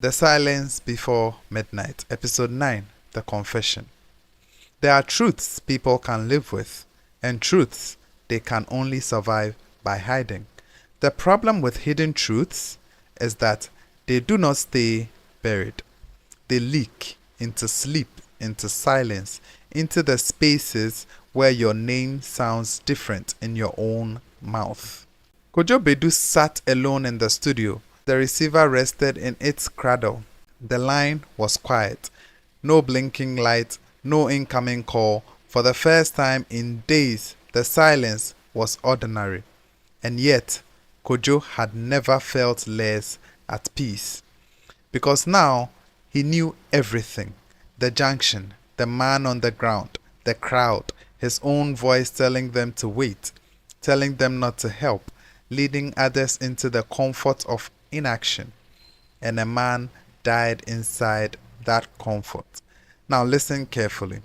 The Silence Before Midnight, Episode 9, The Confession. There are truths people can live with, and truths they can only survive by hiding. The problem with hidden truths is that they do not stay buried. They leak into sleep, into silence, into the spaces where your name sounds different in your own mouth. Kojo Bedu sat alone in the studio. The receiver rested in its cradle. The line was quiet. No blinking light, no incoming call. For the first time in days, the silence was ordinary. And yet, Kojo had never felt less at peace. Because now, he knew everything. The junction, the man on the ground, the crowd, his own voice telling them to wait, telling them not to help, leading others into the comfort of inaction. And a man died inside that comfort. Now listen carefully,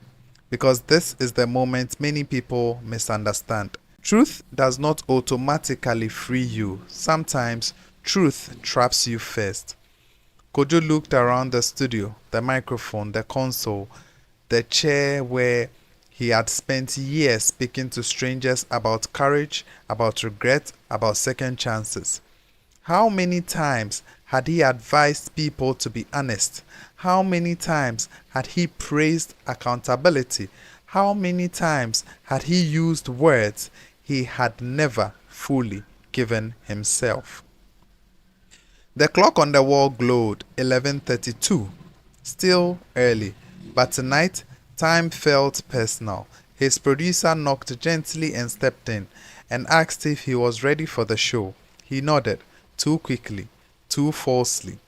because this is the moment many people misunderstand. Truth does not automatically free you. Sometimes truth traps you first. Kojo looked around the studio, the microphone, the console, the chair where he had spent years speaking to strangers about courage, about regret, about second chances. How many times had he advised people to be honest? How many times had he praised accountability? How many times had he used words he had never fully given himself? The clock on the wall glowed 11:32. Still early, but tonight time felt personal. His producer knocked gently and stepped in and asked if he was ready for the show. He nodded. Too quickly, too falsely.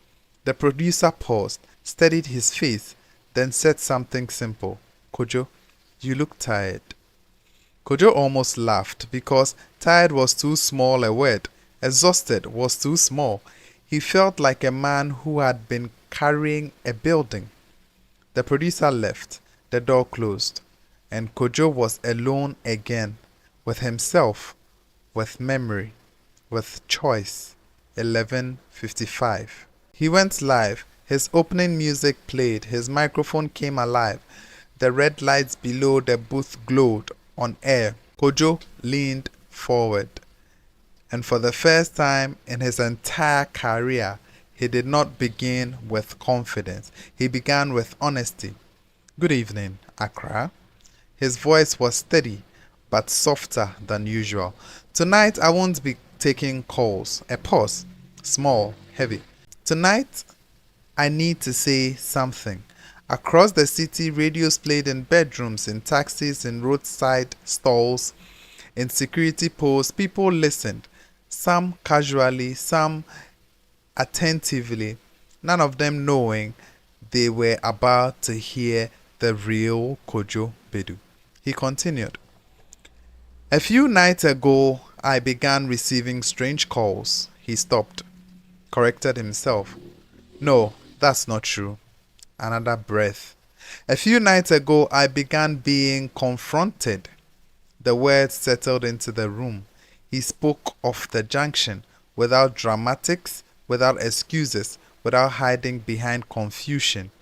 The producer paused, studied his face, then said something simple. Kojo, you look tired. Kojo almost laughed because tired was too small a word. Exhausted was too small. He felt like a man who had been carrying a building. The producer left, the door closed, and Kojo was alone again, with himself, with memory, with choice. 11:55. He went live. His opening music played. His microphone came alive. The red lights below the booth glowed on air. Kojo leaned forward. And for the first time in his entire career, he did not begin with confidence. He began with honesty. Good evening, Accra. His voice was steady, but softer than usual. Tonight I won't be taking calls. A pause. Small, heavy. Tonight, I need to say something. Across the city, radios played in bedrooms, in taxis, in roadside stalls, in security posts. People listened. Some casually, some attentively, none of them knowing they were about to hear the real Kojo Bedu. He continued. A few nights ago, I began receiving strange calls. He stopped, corrected himself. No, that's not true. Another breath. A few nights ago, I began being confronted. The words settled into the room. He spoke of the junction without dramatics, without excuses, without hiding behind confusion.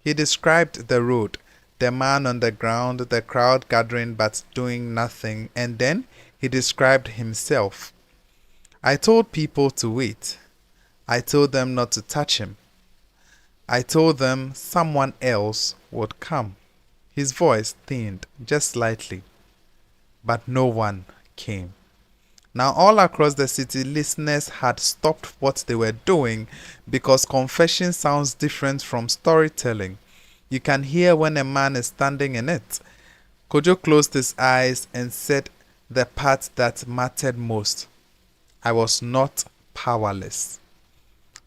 He described the road, the man on the ground, the crowd gathering but doing nothing, and then he described himself. I told people to wait. I told them not to touch him. I told them someone else would come. His voice thinned just slightly, but no one came. Now all across the city, listeners had stopped what they were doing because confession sounds different from storytelling. You can hear when a man is standing in it. Kojo closed his eyes and said the part that mattered most. I was not powerless.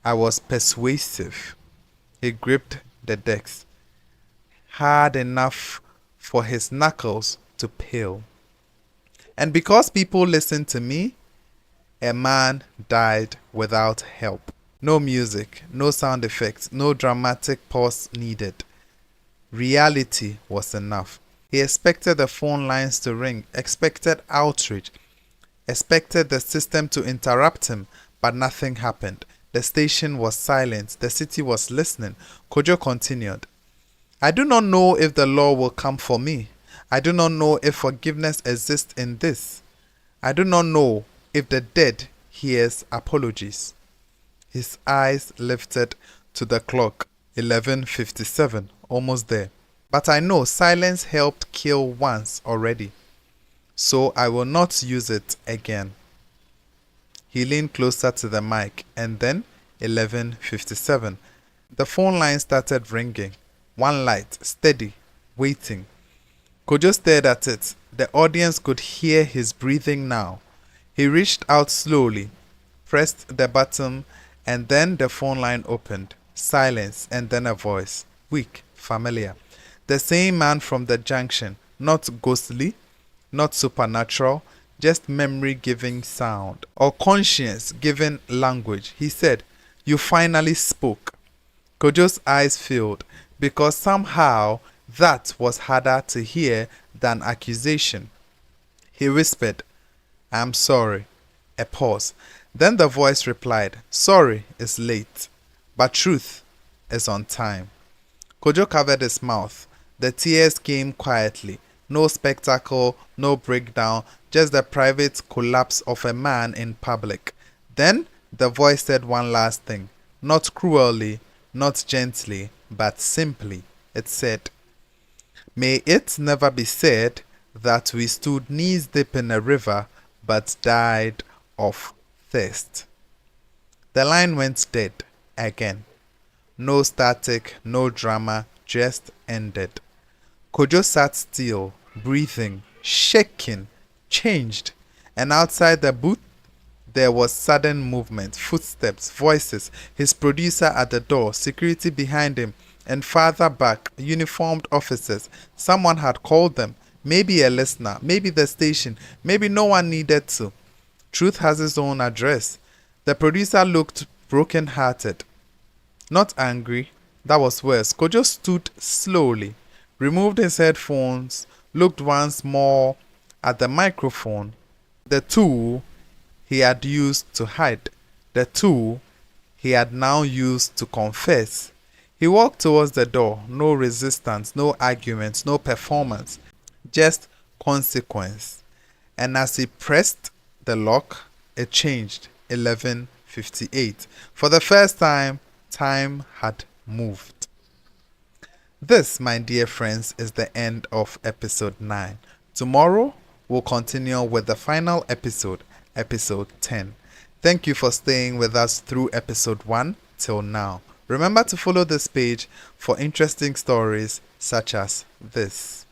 I was persuasive. He gripped the decks, hard enough for his knuckles to peel. And because people listened to me, a man died without help. No music, no sound effects, no dramatic pause needed. Reality was enough. He expected the phone lines to ring, expected outrage, expected the system to interrupt him, but nothing happened. The station was silent. The city was listening. Kojo continued. I do not know if the law will come for me. I do not know if forgiveness exists in this. I do not know if the dead hears apologies. His eyes lifted to the clock, 11:57, almost there. But I know silence helped kill once already, so I will not use it again. He leaned closer to the mic, and then 11:57. The phone line started ringing. One light, steady, waiting. Kojo stared at it. The audience could hear his breathing now. He reached out slowly, pressed the button, and then the phone line opened. Silence, and then a voice. Weak, familiar. The same man from the junction. Not ghostly, not supernatural, just memory-giving sound. Or conscience-giving language. He said, You finally spoke. Kojo's eyes filled, because somehow that was harder to hear than accusation. He whispered, I'm sorry. A pause. Then the voice replied, Sorry is late, but truth is on time. Kojo covered his mouth. The tears came quietly. No spectacle, no breakdown, just the private collapse of a man in public. Then the voice said one last thing, not cruelly, not gently, but simply. It said, May it never be said that we stood knees deep in a river but died of thirst. The line went dead again. No static, no drama, just ended. Kojo sat still, breathing, shaking, changed, and outside the booth there was sudden movement, footsteps, voices, his producer at the door, security behind him, and farther back, uniformed officers. Someone had called them, maybe a listener, maybe the station, maybe no one needed to. Truth has its own address. The producer looked broken-hearted. Not angry, that was worse. Kojo stood slowly, removed his headphones, looked once more at the microphone, the tool he had used to hide, the tool he had now used to confess. He walked towards the door, no resistance, no arguments, no performance, just consequence. And as he pressed the lock, it changed. 11:58. For the first time, time had moved. This, my dear friends, is the end of episode 9. Tomorrow, we'll continue with the final episode, episode 10. Thank you for staying with us through episode 1 till now. Remember to follow this page for interesting stories such as this.